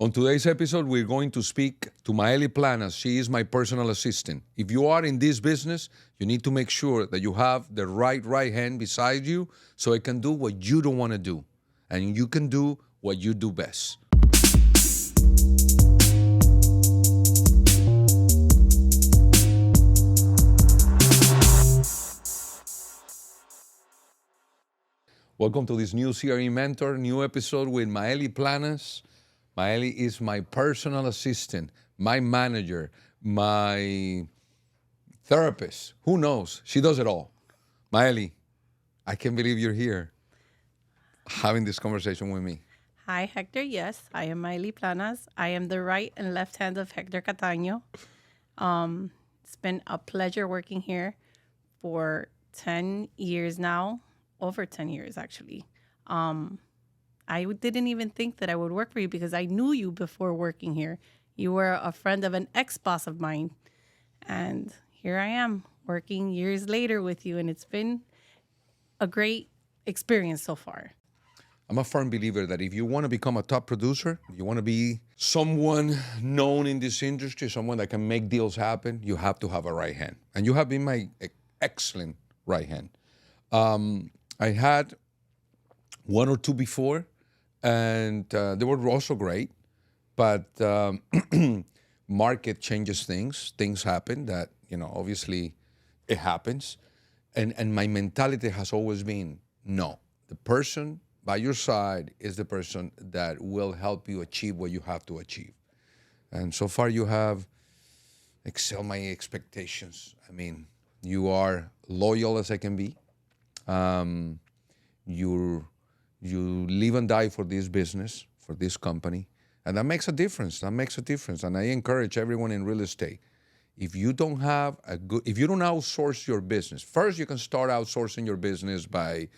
On today's episode, we're going to speak to Mai Planas. She is my personal assistant. If you are in this business, you need to make sure that you have the right hand beside you so it can do what you don't want to do. And you can do what you do best. Welcome to this new CRE Mentor, new episode with Mai Planas. Maely is my personal assistant, my manager, my therapist. Who knows? She does it all. Maely, I can't believe you're here having this conversation with me. Hi, Hector. Yes, I am Mai Planas. I am the right and left hand of Hector Cataño. It's been a pleasure working here for 10 years now, over 10 years, actually. I didn't even think that I would work for you because I knew you before working here. You were a friend of an ex-boss of mine. And here I am working years later with you. And it's been a great experience so far. I'm a firm believer that if you want to become a top producer, you want to be someone known in this industry, someone that can make deals happen, you have to have a right hand. And you have been my excellent right hand. I had one or two before, and they were also great, but market changes things. Things happen that, obviously it happens. And my mentality has always been, no, the person by your side is the person that will help you achieve what you have to achieve. And so far you have excelled my expectations. I mean, you are loyal as I can be. You live and die for this business, for this company, and that makes a difference. And I encourage everyone in real estate. If you don't outsource your business, first you can start outsourcing your business by,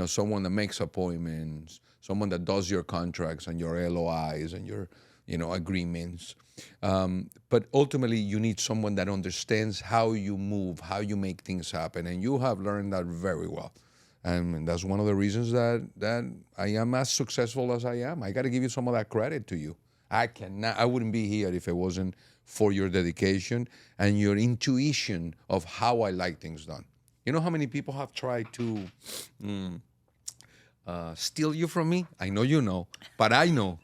someone that makes appointments, someone that does your contracts and your LOIs and your, agreements. But ultimately, you need someone that understands how you move, how you make things happen, and you have learned that very well. And that's one of the reasons that I am as successful as I am. I got to give you some of that credit to you. I wouldn't be here if it wasn't for your dedication and your intuition of how I like things done. You know how many people have tried to steal you from me? I know you know, but I know.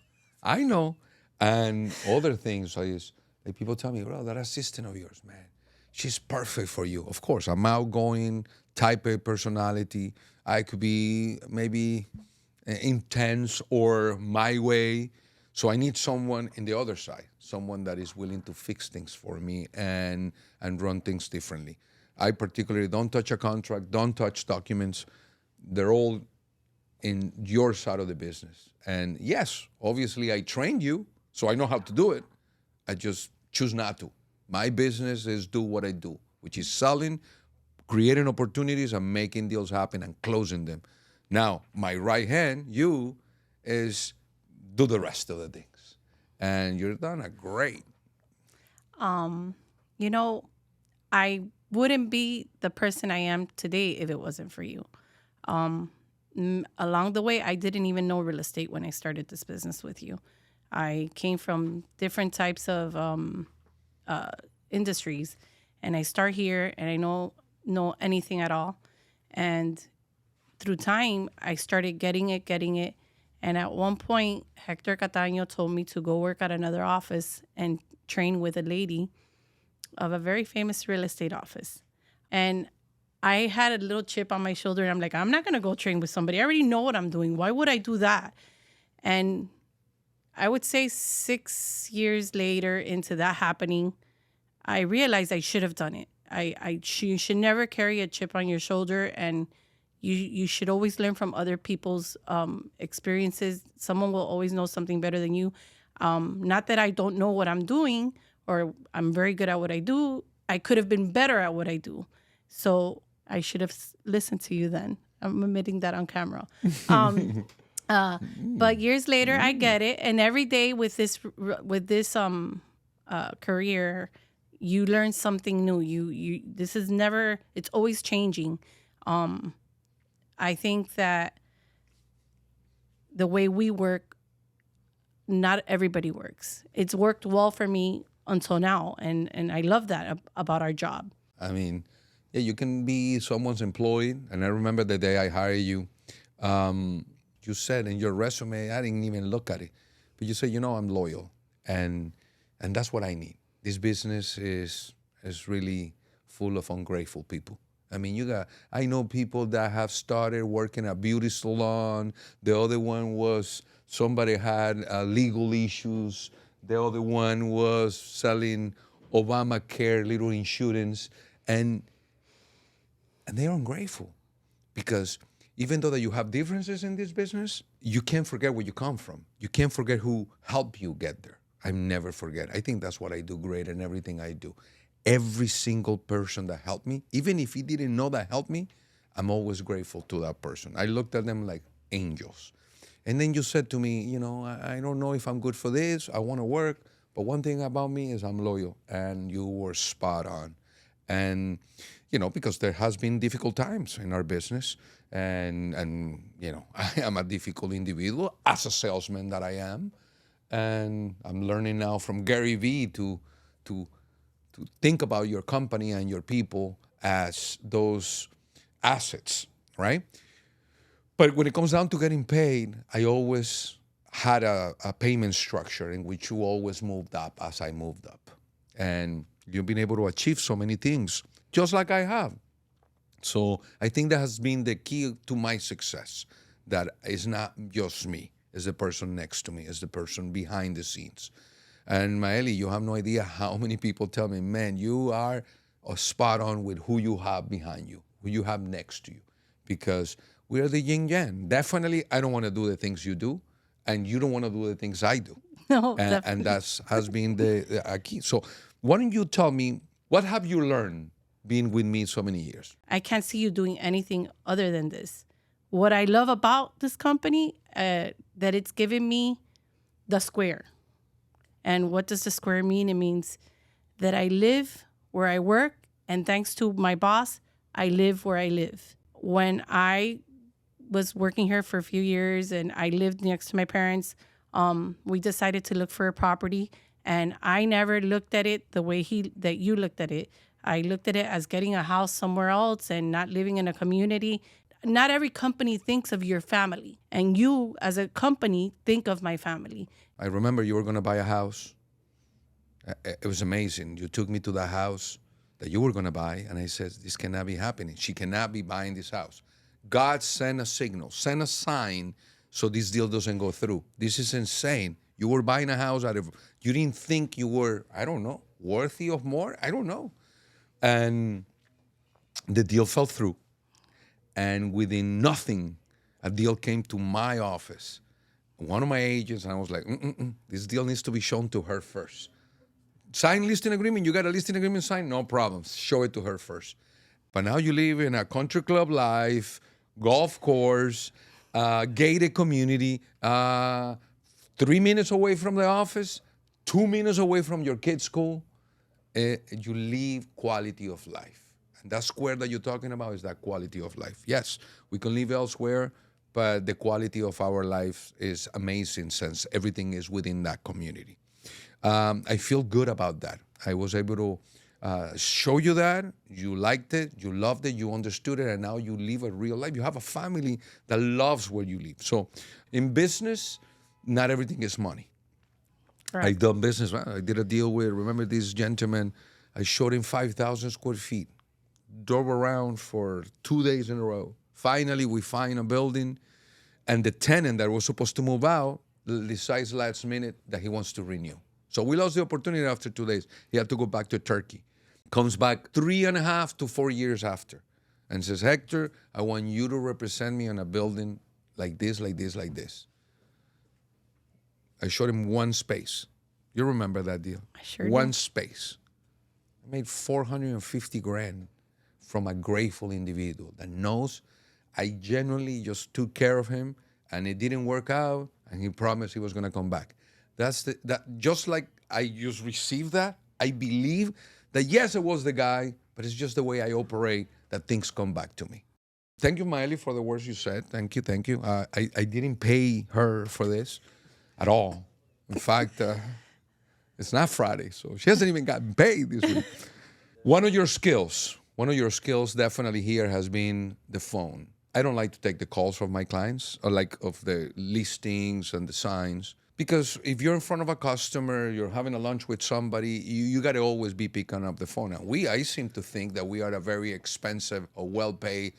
And other things is like people tell me, bro, that assistant of yours, man, she's perfect for you. Of course, I'm outgoing, type A personality. I could be maybe intense or my way. So I need someone in the other side, someone that is willing to fix things for me and run things differently. I particularly don't touch a contract, don't touch documents. They're all in your side of the business. And yes, obviously I trained you, so I know how to do it. I just choose not to. My business is do what I do, which is selling, creating opportunities and making deals happen and closing them. Now, my right hand, you, is do the rest of the things. And you're done a great. I wouldn't be the person I am today if it wasn't for you. Along the way, I didn't even know real estate when I started this business with you. I came from different types of industries, and I start here, and I know anything at all. And through time, I started getting it. And at one point, Hector Cataño told me to go work at another office and train with a lady of a very famous real estate office. And I had a little chip on my shoulder, and I'm like, I'm not going to go train with somebody. I already know what I'm doing. Why would I do that? And I would say 6 years later into that happening, I realized I should have done it. You should never carry a chip on your shoulder, and you should always learn from other people's experiences. Someone will always know something better than you. Not that I don't know what I'm doing or I'm very good at what I do. I could have been better at what I do. So I should have listened to you then. I'm admitting that on camera. But years later, I get it. And every day with this career, you learn something new. This is never, it's always changing. I think that the way we work, not everybody works. It's worked well for me until now, and I love that about our job. I mean, yeah, you can be someone's employee. And I remember the day I hired you, you said in your resume, I didn't even look at it, but you said, I'm loyal, and that's what I need. This business is really full of ungrateful people. I mean, I know people that have started working at beauty salon. The other one was somebody had legal issues. The other one was selling Obamacare, little insurance, and they're ungrateful because even though that you have differences in this business, you can't forget where you come from. You can't forget who helped you get there. I never forget. I think that's what I do great in everything I do. Every single person that helped me, even if he didn't know that helped me, I'm always grateful to that person. I looked at them like angels. And then you said to me, I don't know if I'm good for this. I want to work. But one thing about me is I'm loyal. And you were spot on. And, because there has been difficult times in our business. And I am a difficult individual as a salesman that I am. And I'm learning now from Gary Vee to think about your company and your people as those assets, right? But when it comes down to getting paid, I always had a payment structure in which you always moved up as I moved up. And you've been able to achieve so many things, just like I have. So I think that has been the key to my success, that it's not just me, it's the person next to me, it's the person behind the scenes. And Maely, you have no idea how many people tell me, man, you are spot on with who you have behind you, who you have next to you, because we are the yin yang. Definitely, I don't want to do the things you do, and you don't want to do the things I do. No, And that has been the key. So why don't you tell me, what have you learned being with me so many years? I can't see you doing anything other than this. What I love about this company, that it's given me the square. And what does the square mean? It means that I live where I work, and thanks to my boss, I live where I live. When I was working here for a few years and I lived next to my parents, we decided to look for a property, and I never looked at it the way that you looked at it. I looked at it as getting a house somewhere else and not living in a community. Not every company thinks of your family, and you as a company think of my family. I remember you were going to buy a house. It was amazing. You took me to the house that you were going to buy, and I said, this cannot be happening. She cannot be buying this house. God sent a signal, sent a sign so this deal doesn't go through. This is insane. You were buying a house you didn't think you were, I don't know, worthy of more? I don't know. And the deal fell through. And within nothing, a deal came to my office. One of my agents, and I was like, this deal needs to be shown to her first. Sign listing agreement. You got a listing agreement signed? No problem. Show it to her first. But now you live in a country club life, golf course, gated community, 3 minutes away from the office, 2 minutes away from your kid's school. You live quality of life. And that square that you're talking about is that quality of life. Yes, we can live elsewhere, but the quality of our life is amazing since everything is within that community. I feel good about that. I was able to show you that. You liked it, you loved it, you understood it, and now you live a real life. You have a family that loves where you live. So in business, not everything is money. Correct. I done business. I did a deal with, remember this gentleman, I showed him 5,000 square feet. Drove around for 2 days in a row. Finally, we find a building, and the tenant that was supposed to move out decides last minute that he wants to renew. So we lost the opportunity after 2 days. He had to go back to Turkey. Comes back 3.5 to 4 years after and says, Hector, I want you to represent me on a building like this, like this, like this. I showed him one space. You remember that deal? I sure One do. space. I made $450,000 from a grateful individual that knows I genuinely just took care of him, and it didn't work out, and he promised he was going to come back. That just like I just received that, I believe that yes, it was the guy, but it's just the way I operate that things come back to me. Thank you, Maely, for the words you said. Thank you. I didn't pay her for this at all. In fact, it's not Friday, so she hasn't even gotten paid this week. One of your skills definitely here has been the phone. I don't like to take the calls from my clients or like of the listings and the signs. Because if you're in front of a customer, you're having a lunch with somebody, you got to always be picking up the phone. And I seem to think that we are a very expensive or well-paid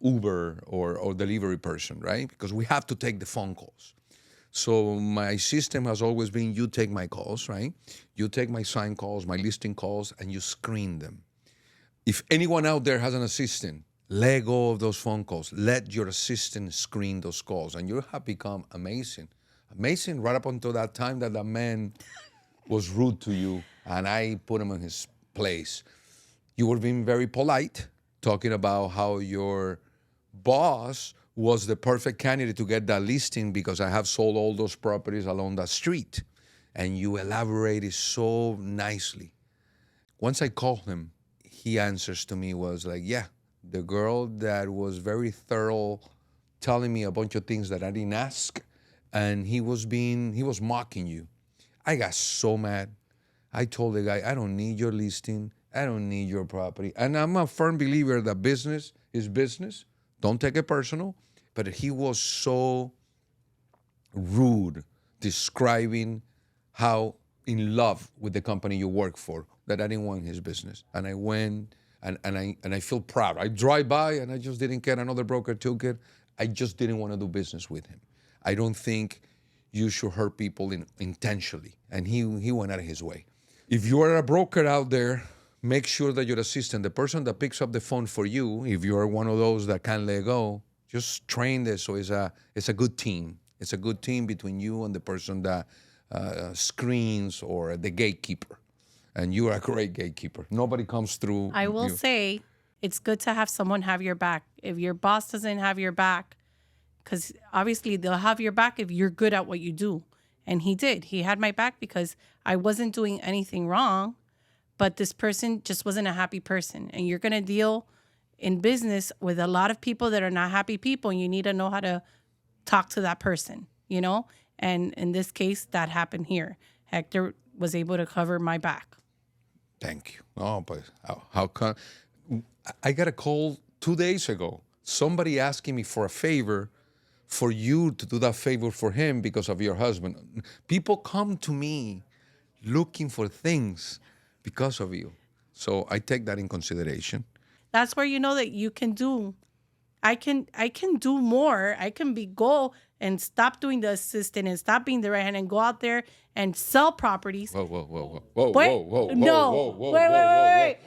Uber or delivery person, right? Because we have to take the phone calls. So my system has always been, you take my calls, right? You take my sign calls, my listing calls, and you screen them. If anyone out there has an assistant, let go of those phone calls. Let your assistant screen those calls. And you have become amazing. Amazing right up until that time that man was rude to you and I put him in his place. You were being very polite, talking about how your boss was the perfect candidate to get that listing because I have sold all those properties along that street. And you elaborated so nicely. Once I called him, he answers to me was like, yeah, the girl that was very thorough, telling me a bunch of things that I didn't ask, and he was mocking you. I got so mad. I told the guy, I don't need your listing. I don't need your property. And I'm a firm believer that business is business. Don't take it personal. But he was so rude, describing how in love with the company you work for that I didn't want his business. And I went and I feel proud. I drive by and I just didn't care. Another broker took it. I just didn't want to do business with him. I don't think you should hurt people intentionally. And he went out of his way. If you are a broker out there, make sure that your assistant, the person that picks up the phone for you, if you are one of those that can't let go, just train this so it's a good team. It's a good team between you and the person that screens or the gatekeeper. And you are a great gatekeeper. Nobody comes through. I will say it's good to have someone have your back. If your boss doesn't have your back, because obviously they'll have your back if you're good at what you do. And he did. He had my back because I wasn't doing anything wrong, but this person just wasn't a happy person. And you're going to deal in business with a lot of people that are not happy people, and you need to know how to talk to that person, you know? And in this case, that happened here. Hector was able to cover my back. Thank you. Oh, but how come? I got a call 2 days ago. Somebody asking me for a favor, for you to do that favor for him because of your husband. People come to me looking for things because of you. So I take that in consideration. That's where you know that you can do. I can do more. I can go and stop doing the assistant and stop being the right hand and go out there and sell properties. Whoa. No. Wait.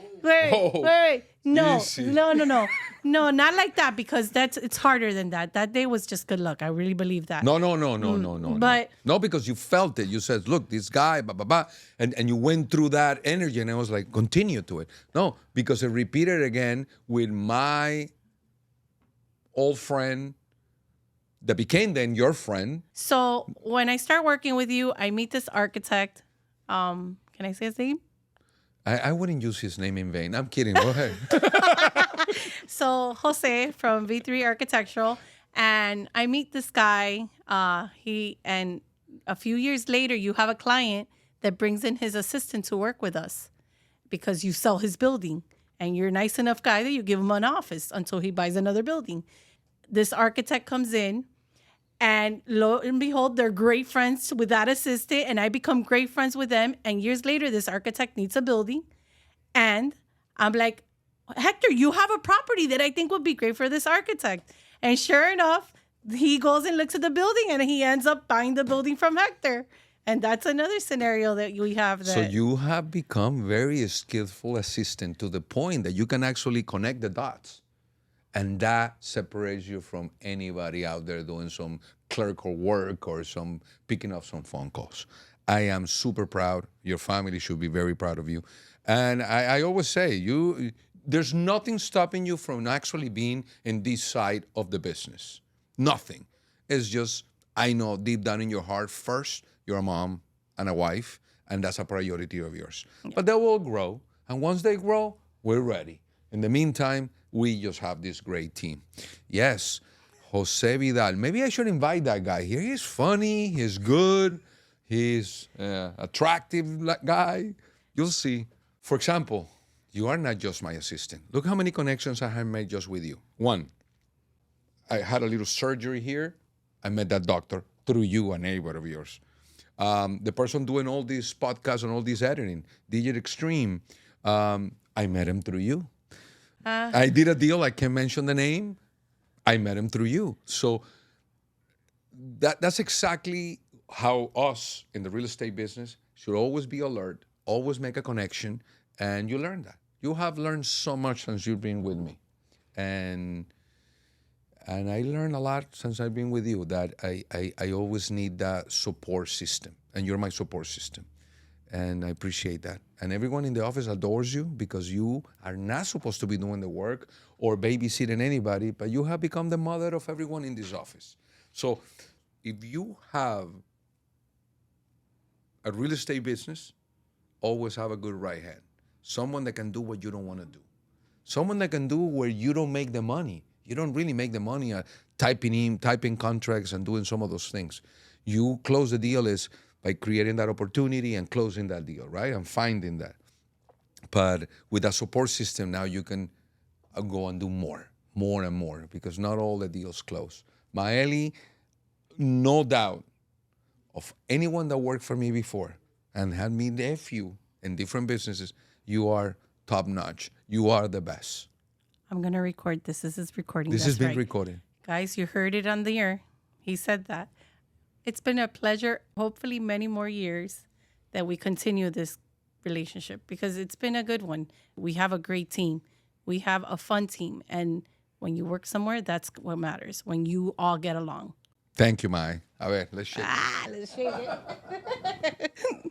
No, not like that, because it's harder than that. That day was just good luck. I really believe that. No. But no, because you felt it. You said, look, this guy, blah, blah, blah. And you went through that energy, and I was like, continue to it. No, because it repeated again with my old friend that became then your friend. So when I start working with you, I meet this architect. Can I say his name? I wouldn't use his name in vain. I'm kidding. Go ahead. So Jose from V3 Architectural, and I meet this guy. And a few years later, you have a client that brings in his assistant to work with us because you sell his building, and you're a nice enough guy that you give him an office until he buys another building. This architect comes in, and lo and behold, they're great friends with that assistant, and I become great friends with them. And years later, this architect needs a building, and I'm like, Hector, you have a property that I think would be great for this architect. And sure enough, he goes and looks at the building, and he ends up buying the building from Hector. And that's another scenario that we have. So you have become very skillful assistant to the point that you can actually connect the dots. And that separates you from anybody out there doing some clerical work or some picking up some phone calls. I am super proud. Your family should be very proud of you. And I always say, there's nothing stopping you from actually being in this side of the business. Nothing. It's just, I know deep down in your heart, first, you're a mom and a wife, and that's a priority of yours. Yeah. But they will grow. And once they grow, we're ready. In the meantime, we just have this great team. Yes, Jose Vidal. Maybe I should invite that guy here. He's funny. He's good. He's attractive guy. You'll see. For example, you are not just my assistant. Look how many connections I have made just with you. One, I had a little surgery here. I met that doctor through you, a neighbor of yours. The person doing all these podcasts and all this editing, DJ Extreme, I met him through you. I did a deal. I can't mention the name. I met him through you. So that's exactly how us in the real estate business should always be alert, always make a connection, and you learn that. You have learned so much since you've been with me. And I learned a lot since I've been with you, that I always need that support system, and you're my support system. And I appreciate that. And everyone in the office adores you because you are not supposed to be doing the work or babysitting anybody, but you have become the mother of everyone in this office. So if you have a real estate business, always have a good right hand. Someone that can do what you don't want to do. Someone that can do where you don't make the money. You don't really make the money typing contracts and doing some of those things. You close the deal is by creating that opportunity and closing that deal, right? And finding that. But with a support system, now you can go and do more and more, because not all the deals close. Maely, no doubt, of anyone that worked for me before and had me nephew in different businesses, you are top notch. You are the best. I'm going to record this. This is recording. This That's has been right. recorded. Guys, you heard it on the air. He said that. It's been a pleasure, hopefully many more years, that we continue this relationship, because it's been a good one. We have a great team. We have a fun team. And when you work somewhere, that's what matters, when you all get along. Thank you, Mai. A ver, let's shake. Let's shake it.